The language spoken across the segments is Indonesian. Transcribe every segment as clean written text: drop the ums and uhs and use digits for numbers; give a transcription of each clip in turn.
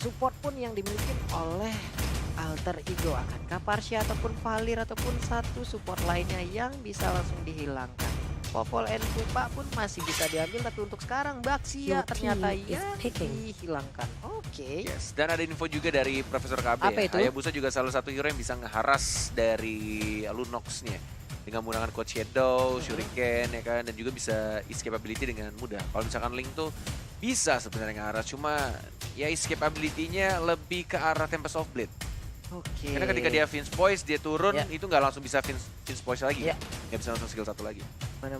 support pun yang dimiliki oleh Alter Ego. Akankah Parsia ataupun Valir ataupun satu support lainnya yang bisa langsung dihilangkan? Popol and Pupa pun masih bisa diambil, tapi untuk sekarang Baxia Your ternyata team is ya picking. dihilangkan. Oke. Yes, dan ada info juga dari Profesor KB. Apa ya. itu? Hayabusa juga salah satu hero yang bisa ngeharas dari Lunox-nya dengan menggunakan Code Shadow, Shuriken ya kan, dan juga bisa escape ability dengan mudah. Kalau misalkan Link tuh bisa sebenarnya ngeharas, cuma ya escape ability-nya lebih ke arah Tempest of Blade. Oke. Karena ketika dia Vince Poise, dia turun, Ya. itu nggak langsung bisa Vince Poise lagi. Ya. Nggak bisa langsung skill satu lagi. Benar.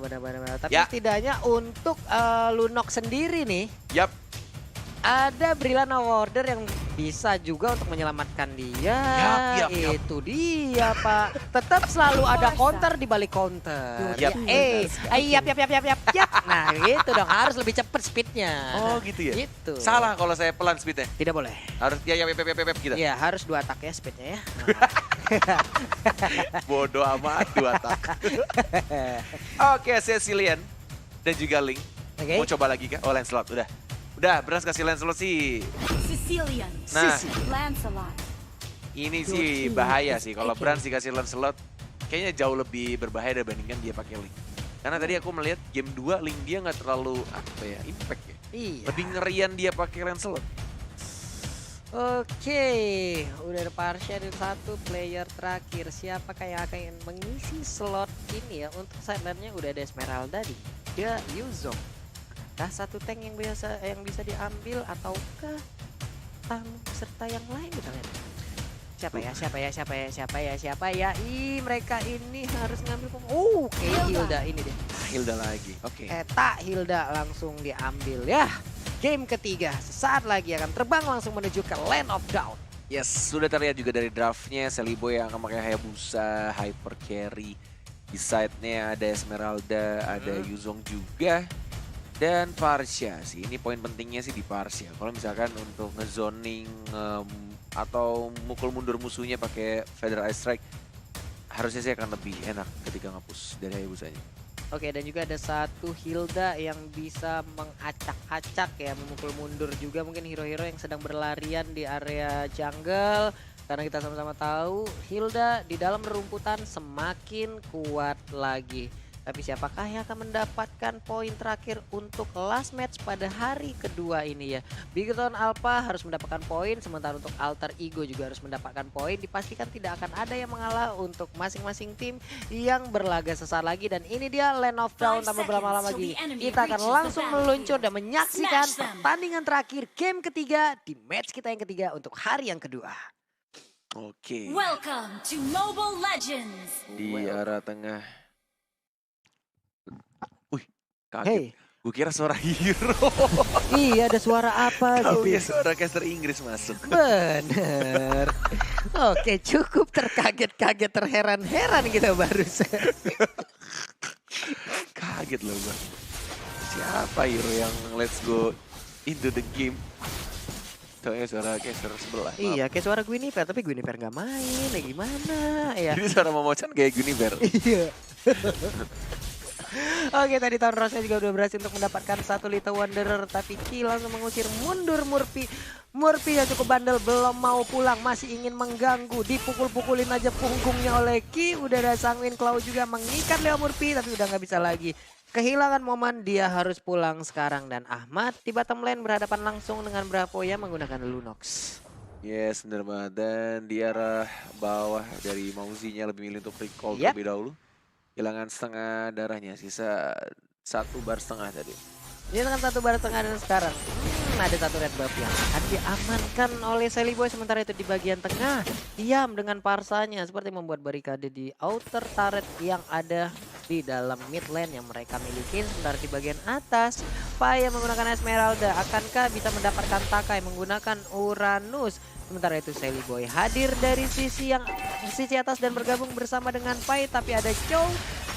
Tapi Ya. setidaknya untuk Lunox sendiri nih, Yap, ada Brilliant Order yang bisa juga untuk menyelamatkan dia. Yap. Itu dia, Pak. Tetap selalu ada counter di balik counter. Yap. Yap. Nah, gitu dong. Harus lebih cepat speednya. Oh gitu ya? Gitu. Salah kalau saya pelan speednya. Tidak boleh. Harus ya gitu. Iya, harus 2 attack ya speednya ya. Bodoh amat 2 attack. Oke, Cecilian dan juga Link. Oke. Mau coba lagi kah? Oh, Lancelot. Udah, Brans kasih Lancelot sih. Sicilian. Nah, Lancelot. ini sih bahaya sih. Kalau Brans dikasih Lancelot, kayaknya jauh lebih berbahaya dibandingkan dia pakai Link. Karena tadi aku melihat game 2 Link dia nggak terlalu impact ya. Iya. Lebih ngerian dia pakai Lancelot. Oke, udah ada Parsia dan satu player terakhir. Siapakah yang akan mengisi slot ini ya? Untuk sideline-nya udah ada Esmeralda di dia Yuzong. Nah, satu tank yang bisa diambil ataukah tamu serta yang lain kita lihat. Siapa ya? Ih, mereka ini harus ngambil oke, Hilda ini deh. Hilda lagi. Oke. Eta Hilda langsung diambil ya. Game ketiga sesaat lagi akan terbang langsung menuju ke Land of Doubt. Yes, sudah terlihat juga dari draftnya Celiboy yang akan pakai Hayabusa, Hyper Carry. Di side-nya ada Esmeralda, ada Yuzong juga. Dan Parsia sih, ini poin pentingnya sih di Parsia. Kalau misalkan untuk ngezoning atau mukul mundur musuhnya pakai Feather Ice Strike, harusnya sih akan lebih enak ketika nge-push dari Hayabusanya. Oke, dan juga ada satu Hilda yang bisa mengacak-acak ya, memukul mundur juga mungkin hero-hero yang sedang berlarian di area jungle. Karena kita sama-sama tahu Hilda di dalam rerumputan semakin kuat lagi. Tapi siapakah yang akan mendapatkan poin terakhir untuk last match pada hari kedua ini ya. Bigoton Alpha harus mendapatkan poin, sementara untuk Alter Ego juga harus mendapatkan poin. Dipastikan tidak akan ada yang mengalah untuk masing-masing tim yang berlaga sesaat lagi. Dan ini dia Land of Dawn tanpa berlama-lama lagi. Kita akan langsung meluncur dan menyaksikan pertandingan terakhir game ketiga di match kita yang ketiga untuk hari yang kedua. Oke. Welcome to Mobile Legends. Di arah tengah. Wih, kaget. Hey. Gue kira suara hero. Iya, ada suara apa Tahu ya gitu. suara caster Inggris masuk. Bener. Oke, cukup terkaget-kaget, terheran-heran kita barusan. Kaget loh gue. Siapa hero yang let's go into the game? Soalnya suara caster sebelah. Iya, kayak suara Guinevere, tapi Guinevere nggak main. Ya gimana ya? Jadi suara Momochan kayak Guinevere. Iya. Oke, tadi Tahun Rosnya juga udah berhasil untuk mendapatkan satu Little Wanderer, tapi Ki langsung mengusir mundur Murphy. Murphy yang cukup bandel belum mau pulang, masih ingin mengganggu, dipukul-pukulin aja punggungnya oleh Ki. Udah ada Sanguin Claw juga mengikat Leo Murphy, tapi udah nggak bisa lagi. Kehilangan momen, dia harus pulang sekarang. Dan Ahmad di bottom lane berhadapan langsung dengan Bravoya menggunakan Lunox. Yes, bener banget. Dan di arah bawah dari Mauzinya lebih milih untuk recall Yap. terlebih dahulu. Kehilangan setengah darahnya, sisa 1 bar setengah tadi. Dia dengan 1 bar tengah dan sekarang ada satu red buff yang akan diamankan oleh Celiboy. Sementara itu di bagian tengah diam dengan parsanya seperti membuat barikade di outer turret yang ada di dalam mid lane yang mereka miliki. Sementara di bagian atas Paya menggunakan Esmeralda, akankah bisa mendapatkan Takai menggunakan Uranus. Sementara itu Celiboy hadir dari sisi atas dan bergabung bersama dengan Pai, tapi ada Chow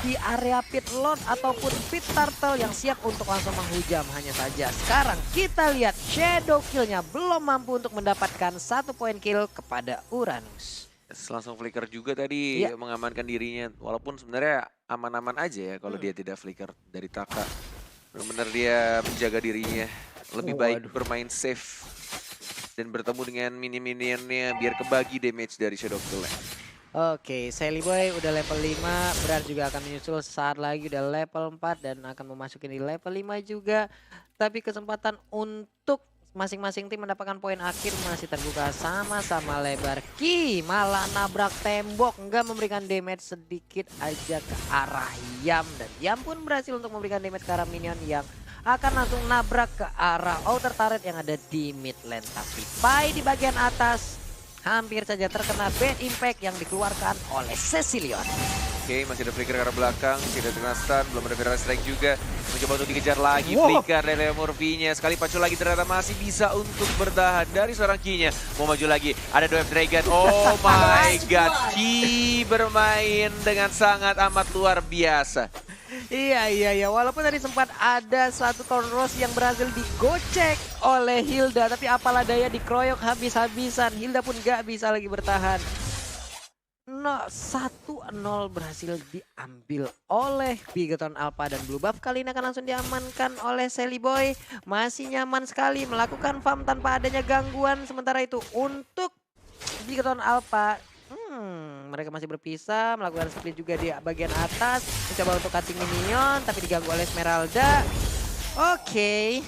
di area pit lord ataupun pit turtle yang siap untuk langsung menghujam. Hanya saja sekarang kita lihat shadow killnya belum mampu untuk mendapatkan 1 poin kill kepada Uranus. Langsung flicker juga tadi Iya. mengamankan dirinya. Walaupun sebenarnya aman-aman aja ya kalau dia tidak flicker dari Taka. Benar-benar dia menjaga dirinya. Lebih baik Waduh. bermain safe dan bertemu dengan mini-minionnya biar kebagi damage dari Shadow of the Land. Oke, Sally Boy udah level 5, Bran juga akan menyusul saat lagi udah level 4 dan akan memasuki di level 5 juga. Tapi kesempatan untuk masing-masing tim mendapatkan poin akhir masih terbuka sama-sama lebar. Ki malah nabrak tembok, enggak memberikan damage sedikit aja ke arah Yam. Dan Yam pun berhasil untuk memberikan damage ke arah minion yang akan langsung nabrak ke arah outer turret yang ada di mid lane. Tapi Pai di bagian atas hampir saja terkena bad impact yang dikeluarkan oleh Cecilion. Oke, masih ada flicker ke arah belakang, tidak terkena stun, belum ada viral strike juga. Mencoba untuk dikejar lagi, flicker dari Murphy-nya. Sekali pacu lagi ternyata masih bisa untuk bertahan dari seorang Ki-nya. Mau maju lagi, ada Dwarf Dragon. Oh my god, Ki bermain dengan sangat amat luar biasa. Iya. Walaupun tadi sempat ada satu Thornrose yang berhasil digocek oleh Hilda. Tapi apalah daya dikeroyok habis-habisan. Hilda pun gak bisa lagi bertahan. 1-0 berhasil diambil oleh Bigoton Alpha dan Blue Buff. Kali ini akan langsung diamankan oleh Sally Boy. Masih nyaman sekali melakukan farm tanpa adanya gangguan. Sementara itu untuk Bigoton Alpha, mereka masih berpisah, melakukan split juga di bagian atas, mencoba untuk cutting minion tapi diganggu oleh Esmeralda. Oke.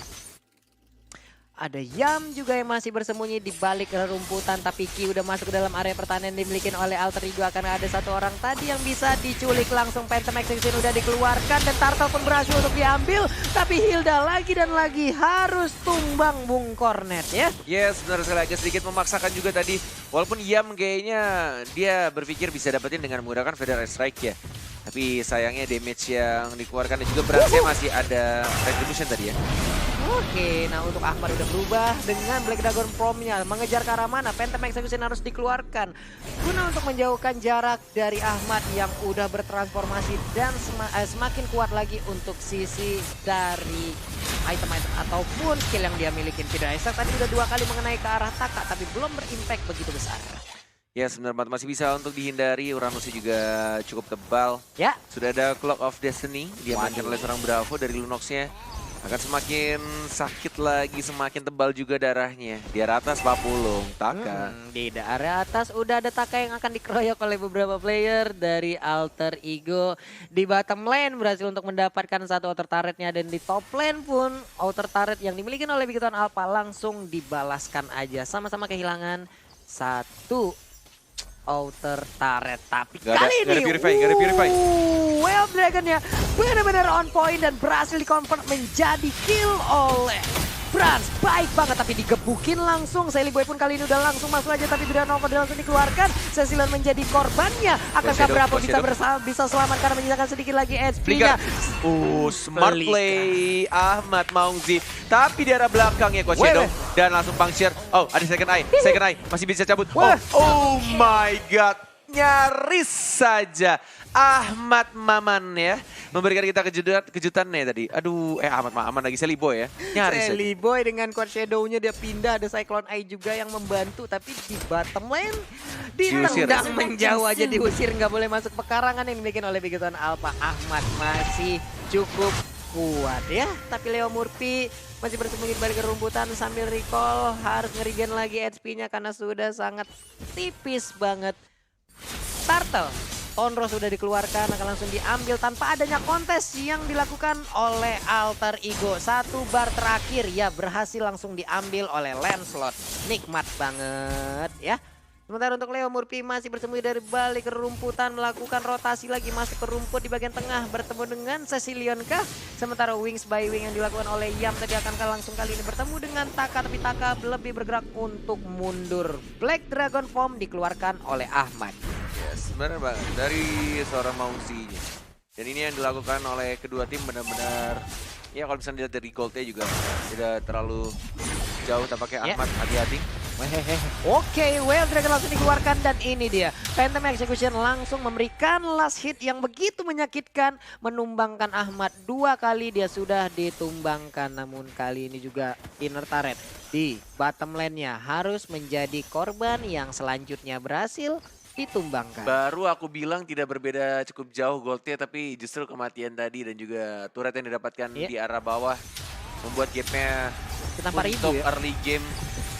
Ada Yam juga yang masih bersembunyi di balik rerumputan, tapi Ki udah masuk ke dalam area pertahanan yang dimiliki oleh Alter Ego. Akan ada satu orang tadi yang bisa diculik langsung. Phantom Execution udah dikeluarkan dan Turtle pun berhasil untuk diambil, tapi Hilda lagi dan lagi harus tumbang Bung Cornet ya. Yes, benar sekali, agak sedikit memaksakan juga tadi. Walaupun Yam kayaknya dia berpikir bisa dapetin dengan menggunakan Federal Strike ya. Tapi sayangnya damage yang dikeluarkan dan juga berasnya masih ada Retribution tadi ya. Oke, nah untuk Ahmad udah berubah dengan Black Dragon Prom-nya. Mengejar ke arah mana? Phantom Execution harus dikeluarkan guna untuk menjauhkan jarak dari Ahmad yang udah bertransformasi dan semakin kuat lagi untuk sisi dari item-item ataupun skill yang dia miliki. Tidak Isaac tadi udah 2 kali mengenai ke arah Taka tapi belum berimpact begitu besar. Ya sebenarnya masih bisa untuk dihindari, Uranusnya juga cukup tebal. Ya. Sudah ada Clock of Destiny, diamankan oleh seorang Bravo dari Lunox-nya. Akan semakin sakit lagi, semakin tebal juga darahnya. Di arah atas Papulung, Taka. Di area atas udah ada Taka yang akan dikeroyok oleh beberapa player dari Alter Ego. Di bottom lane berhasil untuk mendapatkan satu outer turretnya, dan di top lane pun outer turret yang dimiliki oleh Bigoton Alpha langsung dibalaskan aja. Sama-sama kehilangan satu outer turret, tapi kali ini gak ada purify. Well Dragon-nya benar-benar on point dan berhasil di-convert menjadi kill oleh Brans. Baik banget tapi digebukin langsung. Sally Boy pun kali ini udah langsung masuk aja tapi tidak Nova langsung dikeluarkan. Cecilion menjadi korbannya. Akankah Bravo bisa selamat karena menyisakan sedikit lagi HP-nya. Smart play Ahmad Maungzi. Tapi di arah belakang ya Coach Shadow. Dan langsung puncture. Oh ada second eye. Second eye masih bisa cabut. Oh my god. Nyaris saja Ahmad Maman ya memberikan kita kejutannya tadi. Aduh, Ahmad Maman lagi Sally Boy ya. Nyaris Sally Boy dengan Coach Shadow-nya dia pindah, ada Cyclone Eye juga yang membantu, tapi di bottom lane ditendang menjauh aja, diusir, nggak boleh masuk pekarangan yang dimiliki oleh Bigoton Alpha. Ahmad masih cukup kuat ya, tapi Leo Murphy masih bersembunyi di balik rumputan sambil recall, harus ngerigen lagi HP-nya karena sudah sangat tipis banget. Turtle Onro sudah dikeluarkan, akan langsung diambil tanpa adanya kontes yang dilakukan oleh Alter Ego. 1 bar terakhir ya berhasil langsung diambil oleh Lancelot. Nikmat banget ya. Sementara untuk Leo Murphy masih bersembunyi dari balik rumputan, melakukan rotasi lagi masuk ke rumput di bagian tengah bertemu dengan Cecilion kah. Sementara Wings by Wing yang dilakukan oleh Yam tadi akan langsung kali ini bertemu dengan Taka, tapi Taka lebih bergerak untuk mundur. Black Dragon Form dikeluarkan oleh Ahmad. Yes, benar banget dari seorang Maungzi-nya. Dan ini yang dilakukan oleh kedua tim benar-benar ya kalau bisa dilihat dari goldnya juga tidak terlalu jauh tampaknya. Ahmad hati-hati. Oke, Well Dragon langsung dikeluarkan dan ini dia. Phantom Execution langsung memberikan last hit yang begitu menyakitkan. Menumbangkan Ahmad 2 kali dia sudah ditumbangkan. Namun kali ini juga inner turret di bottom lane-nya harus menjadi korban yang selanjutnya berhasil ditumbangkan. Baru aku bilang tidak berbeda cukup jauh goldnya, tapi justru kematian tadi dan juga turret yang didapatkan di arah bawah membuat gapnya Kenapa untuk ya? early game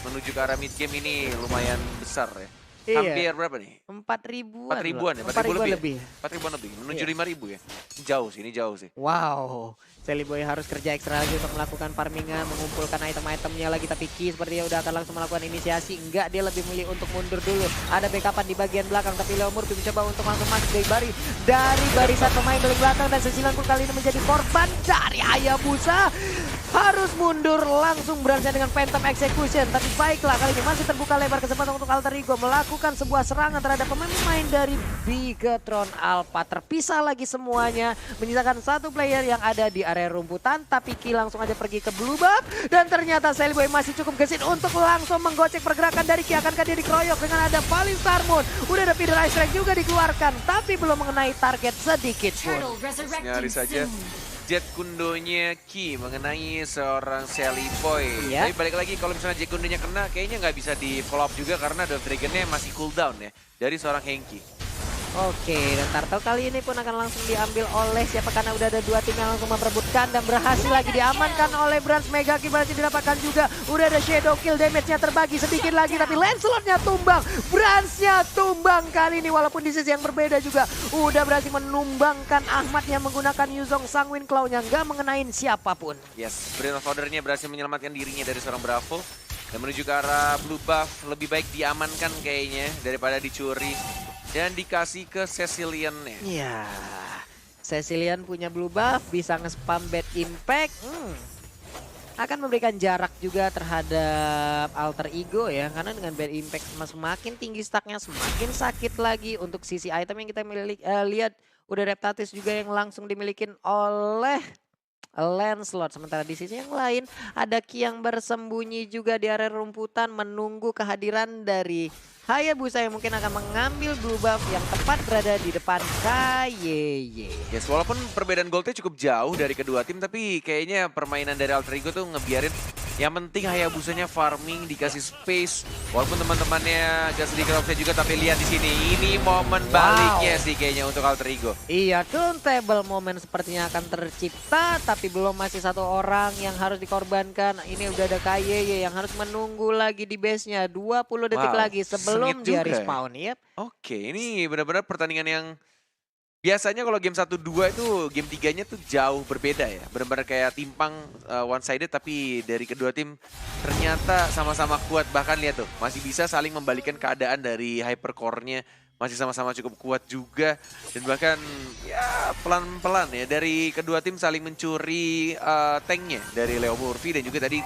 menuju ke arah mid game ini lumayan besar ya. Iya. Hampir berapa nih? 4 ribuan. 4 ribuan ya? 4 ribuan lebih. 4 ribuan lebih, menuju Iya. 5 ribu ya? Jauh sih, ini jauh sih. Wow, Seliboy harus kerja ekstra lagi untuk melakukan farmingan, mengumpulkan item-itemnya lagi. Tapi Ki sepertinya udah akan langsung melakukan inisiasi. Enggak, dia lebih milih untuk mundur dulu. Ada backupan di bagian belakang, tapi Leo Murphy mencoba untuk langsung masuk dari barisan pemain dari belakang. Dan Cecilion pun kali ini menjadi korban dari Hayabusa. Harus mundur langsung beranjak dengan Phantom Execution. Tapi baiklah, kali ini masih terbuka lebar kesempatan untuk Alter Ego melakukan sebuah serangan terhadap pemain dari Bigetron Alpha. Terpisah lagi semuanya, menyisakan satu player yang ada di area rumputan. Tapi Ki langsung aja pergi ke Blue Buff. Dan ternyata Seliboy masih cukup gesit untuk langsung menggocek pergerakan dari Ki. Akankah dia dikeroyok dengan ada Falling Star Moon? Udah ada Feeder Ice Strike juga dikeluarkan, tapi belum mengenai target sedikit pun. Turtle resurrecting Nyaris saja soon. Jet kundonya Ki mengenai seorang Seliboy. Iya. Tapi balik lagi kalau misalnya jet kundonya kena, kayaknya nggak bisa di follow up juga karena Dove Dragonnya masih cooldown ya dari seorang Henki. Oke, dan Turtle kali ini pun akan langsung diambil oleh siapa, karena udah ada dua tim yang langsung memperebutkan dan berhasil lagi diamankan oleh Brans. Mega Ki berhasil didapatkan juga. Udah ada Shadow Kill, damage-nya terbagi sedikit lagi, tapi Lancelot-nya tumbang. Brans-nya tumbang kali ini, walaupun di sisi yang berbeda juga. Udah berhasil menumbangkan Ahmad yang menggunakan Yuzong Sanguine Claw-nya, nggak mengenain siapapun. Yes, Brain of Order-nya berhasil menyelamatkan dirinya dari seorang Bravo. Dan menuju ke arah Blue Buff, lebih baik diamankan kayaknya daripada dicuri. Dan dikasih ke Cecilion-nya. Iya, Cecilion punya Blue Buff, bisa nge-spam Bad Impact. Akan memberikan jarak juga terhadap Alter Ego ya, karena dengan Bad Impact semakin tinggi stacknya semakin sakit lagi. Untuk sisi item yang kita lihat udah Reptatis juga yang langsung dimiliki oleh Lancelot. Sementara di sisi yang lain ada Ki yang bersembunyi juga di area rumputan menunggu kehadiran dari Hayabusa yang mungkin akan mengambil Blue Buff yang tepat berada di depan KYY. Yes, walaupun perbedaan goldnya cukup jauh dari kedua tim, tapi kayaknya permainan dari Alter Ego tuh ngebiarin yang penting Hayabusanya farming, dikasih space. Walaupun teman-temannya agak sedikit offset juga, tapi lihat di sini, ini momen baliknya sih kayaknya untuk Alter Ego. Iya, turntable moment sepertinya akan tercipta, tapi belum, masih satu orang yang harus dikorbankan. Ini udah ada KYY yang harus menunggu lagi di base-nya 20 detik lagi sebelum sengit dia juga ya. respawn. Yep. Oke, ini benar-benar pertandingan yang biasanya kalau game 1-2 itu game 3-nya tuh jauh berbeda ya. Benar-benar kayak timpang one sided, tapi dari kedua tim ternyata sama-sama kuat. Bahkan lihat tuh, masih bisa saling membalikan keadaan dari hypercore-nya. Masih sama-sama cukup kuat juga. Dan bahkan ya pelan-pelan ya dari kedua tim saling mencuri tanknya dari Leo Murphy dan juga tadi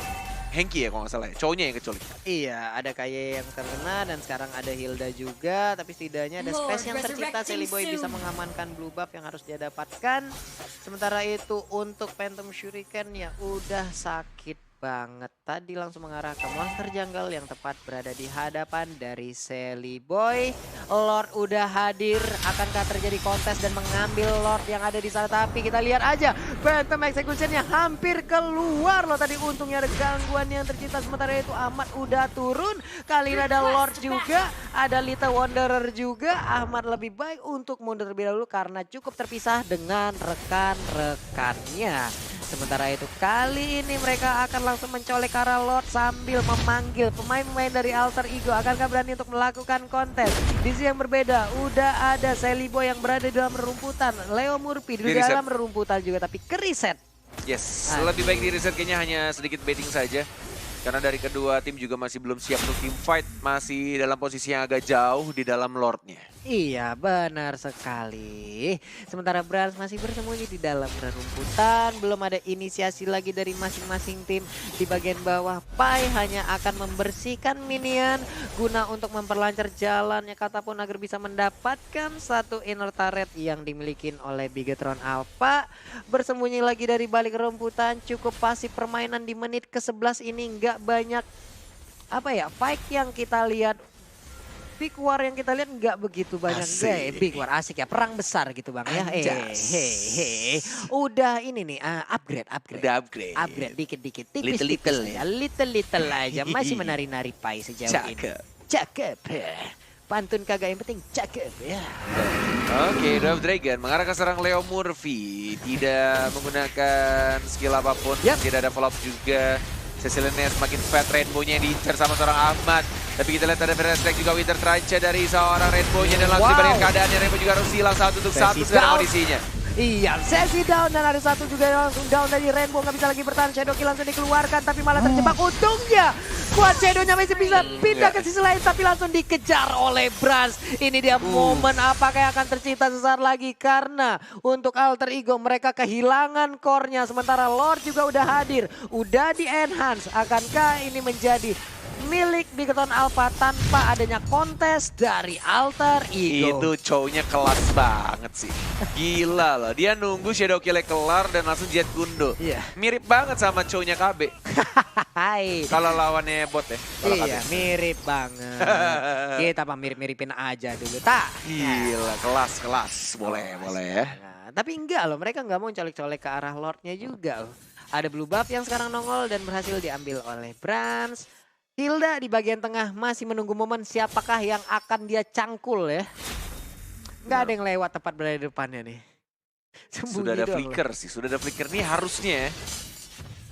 Henki ya kalau nggak salah ya, cowoknya yang kecuali. Iya, ada Kaye yang terkena dan sekarang ada Hilda juga, tapi setidaknya ada space yang tercipta. Seliboy bisa mengamankan Blue Buff yang harus dia dapatkan. Sementara itu untuk Phantom Shuriken ya udah sakit banget. Tadi langsung mengarah ke monster jungle yang tepat berada di hadapan dari Seliboy. Lord udah hadir, akankah terjadi kontes dan mengambil Lord yang ada di sana? Tapi kita lihat aja Phantom Execution-nya hampir keluar loh tadi. Untungnya ada gangguan yang tercipta. Sementara itu Ahmad udah turun. Kali ini ada Lord juga, ada Little Wanderer juga. Ahmad lebih baik untuk mundur terlebih dahulu karena cukup terpisah dengan rekan-rekannya. Sementara itu kali ini mereka akan langsung mencolek ke arah Lord sambil memanggil pemain-pemain dari Alter Ego. Akankah berani untuk melakukan kontes? Di sisi yang berbeda udah ada Seliboy yang berada di dalam rerumputan. Leo Murphy di dalam rerumputan juga, tapi ke reset. Yes, lebih baik di reset kayaknya hanya sedikit baiting saja. Karena dari kedua tim juga masih belum siap untuk team fight. Masih dalam posisi yang agak jauh di dalam Lordnya. Iya, benar sekali. Sementara Brans masih bersembunyi di dalam rerumputan. Belum ada inisiasi lagi dari masing-masing tim. Di bagian bawah, Pai hanya akan membersihkan minion guna untuk memperlancar jalannya Katapun agar bisa mendapatkan satu inner turret yang dimiliki oleh Bigetron Alpha. Bersembunyi lagi dari balik rerumputan. Cukup pasif permainan di menit ke-11 ini. Nggak banyak apa ya, fight yang kita lihat. Big War yang kita lihat nggak begitu banyak. Big War asik ya, perang besar gitu bang ya. Udah ini nih upgrade. Udah upgrade. Dikit-dikit, tipis-tipis aja, little aja. Masih menari-nari Pai sejauh ini. Cakep. Pantun kagak, yang penting cakep ya. Oke, Dove Dragon mengarah ke serang Leo Murphy. Tidak menggunakan skill apapun, tidak ada follow up juga. Cecilian semakin fat, Rainbow-nya yang diincar sama seorang Ahmad. Tapi kita lihat ada Verestack juga Winter Trancha dari seorang Rainbow-nya dan langsung dibandingkan keadaannya. Rainbow juga harus hilang 1 untuk 1 sekarang kondisinya. Iya, sesi down dan ada satu juga yang langsung down dari Rainbow, nggak bisa lagi bertahan. Shadow Kill langsung dikeluarkan tapi malah terjebak. Untungnya buat Shadow-nya masih bisa pindah ke sisi lain tapi langsung dikejar oleh Brans. Ini dia momen apakah yang akan tercipta sesaat lagi karena untuk Alter Ego mereka kehilangan core-nya sementara Lord juga udah hadir, udah di-enhance. Akankah ini menjadi milik Bigetron Alpha tanpa adanya kontes dari Alter Ego? Itu cowoknya kelas banget sih. Gila loh, dia nunggu Shadow Kill-nya kelar dan langsung jet gundo. Iya. Mirip banget sama cowoknya KB. Hai. Kalau lawannya bot ya. Kalau Iya, KB. mirip banget. Kita apa mirip-miripin aja dulu, tak? Gila, kelas. Boleh ya. Nah, tapi enggak loh, mereka nggak mau colek-colek ke arah Lordnya juga loh. Ada blue buff yang sekarang nongol dan berhasil diambil oleh Brans. Hilda di bagian tengah masih menunggu momen siapakah yang akan dia cangkul ya. Nggak ada yang lewat tepat berada di depannya nih. Sudah ada flicker sih, sudah ada flicker nih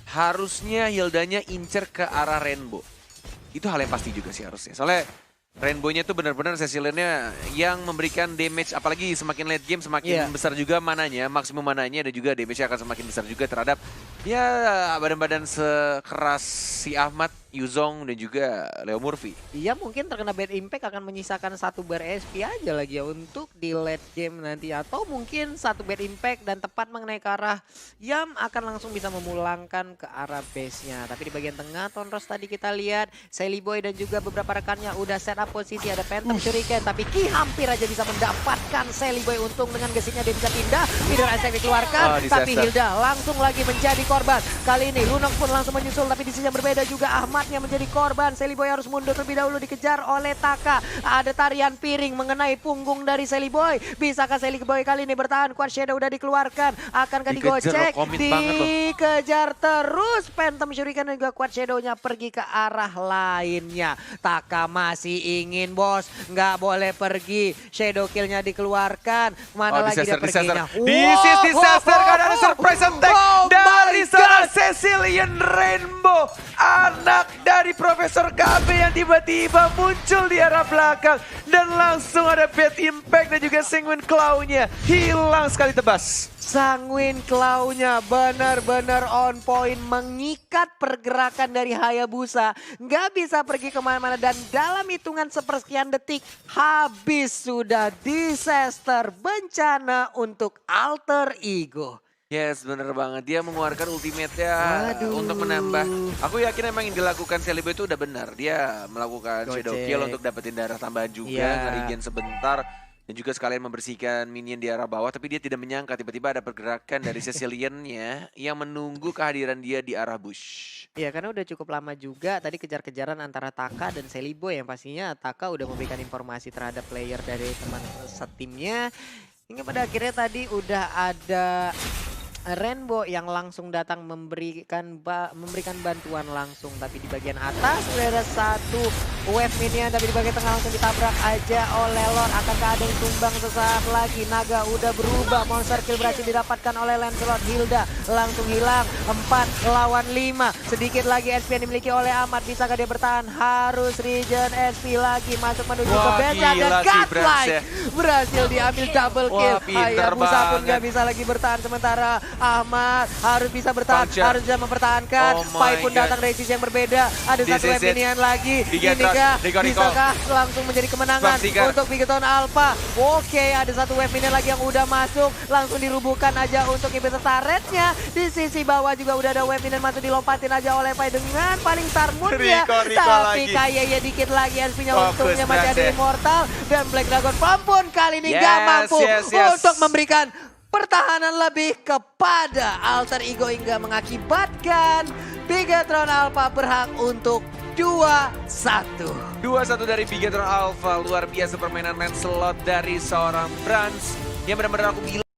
harusnya Hildanya incer ke arah Rainbow. Itu hal yang pasti juga sih harusnya. Soalnya Rainbow-nya tuh benar-benar Cecilian-nya yang memberikan damage, apalagi semakin late game semakin besar juga mananya, maksimum mananya dan juga damage-nya akan semakin besar juga terhadap ya badan-badan sekeras si Ahmad, Yuzong dan juga Leo Murphy. Iya, mungkin terkena bad impact akan menyisakan 1 bar SP aja lagi ya untuk di late game nanti. Atau mungkin 1 bad impact dan tepat mengenai ke arah Yam akan langsung bisa memulangkan ke arah base-nya. Tapi di bagian tengah Tonros tadi kita lihat Sally Boy dan juga beberapa rekannya udah set up posisi. Ada Phantom Shuriken tapi Ki hampir aja bisa mendapatkan Sally Boy. Untung dengan gesiknya dia bisa pindah. Video Attack dikeluarkan tapi Hilda langsung lagi menjadi korban. Kali ini Lunok pun langsung menyusul tapi di sisi yang berbeda juga Ahmad yang menjadi korban. Sally Boy harus mundur terlebih dahulu, dikejar oleh Taka. Ada tarian piring mengenai punggung dari Sally Boy. Bisakah Sally Boy kali ini bertahan? Quad Shadow udah dikeluarkan. Akankah digocek? Dikejar terus. Phantom Shuriken dan juga Quad Shadow-nya pergi ke arah lainnya. Taka masih ingin bos. Nggak boleh pergi. Shadow Kill-nya dikeluarkan. Kemana lagi dia perginya? This is disaster karena ada surprise attack dari seorang Cecilian Rainbow. Anak dari Profesor KB yang tiba-tiba muncul di arah belakang. Dan langsung ada bad impact dan juga Sanguine Claw-nya hilang sekali tebas. Sanguine Claw-nya benar-benar on point, mengikat pergerakan dari Hayabusa. Nggak bisa pergi kemana-mana dan dalam hitungan sepersekian detik habis sudah. Disaster, bencana untuk Alter Ego. Yes, bener banget. Dia mengeluarkan ultimate-nya untuk menambah. Aku yakin emang yang dilakukan Sally Boy itu udah benar. Dia melakukan Shadow Kill untuk dapetin darah tambahan juga, nge-regen sebentar. Dan juga sekalian membersihkan minion di arah bawah. Tapi dia tidak menyangka tiba-tiba ada pergerakan dari Cecilian-nya yang menunggu kehadiran dia di arah bush. Iya, karena udah cukup lama juga tadi kejar-kejaran antara Taka dan Sally Boy yang pastinya Taka udah memberikan informasi terhadap player dari teman setimnya. Hingga pada akhirnya tadi udah ada Rainbow yang langsung datang memberikan bantuan langsung. Tapi di bagian atas sudah ada satu wave minion, tapi di bagian tengah langsung ditabrak aja oleh Lord. Akankah ada yang tumbang sesaat lagi? Naga udah berubah, monster kill berhasil didapatkan oleh Lancelot. Hilda langsung hilang, 4 lawan 5. Sedikit lagi SP yang dimiliki oleh Ahmad. Bisakah dia bertahan? Harus regen SP lagi, masuk menuju ke base dan Godlike berhasil diambil double kill. Hayabusa pun gak bisa lagi bertahan sementara Ahmad harus bisa bertahan, harus bisa mempertahankan. Pai pun datang dari sisi yang berbeda. Ada satu wave minion lagi. Inikah bisakah langsung menjadi kemenangan untuk Bigetron Alpha? Oke, ada satu wave minion lagi yang udah masuk. Langsung dirubuhkan aja untuk Ibis turretnya. Di sisi bawah juga udah ada wave minion masuk, dilompatin aja oleh Pai dengan paling Tarmoon-nya. Tapi kayaknya dikit lagi SP-nya, untungnya masih ada Immortal. Dan Black Dragon Farm pun kali ini gak mampu untuk memberikan pertahanan lebih kepada Alter Ego hingga mengakibatkan Bigetron Alpha berhak untuk 2-1. 2-1 dari Bigetron Alpha. Luar biasa permainan Lancelot dari seorang Brans yang benar-benar aku bilang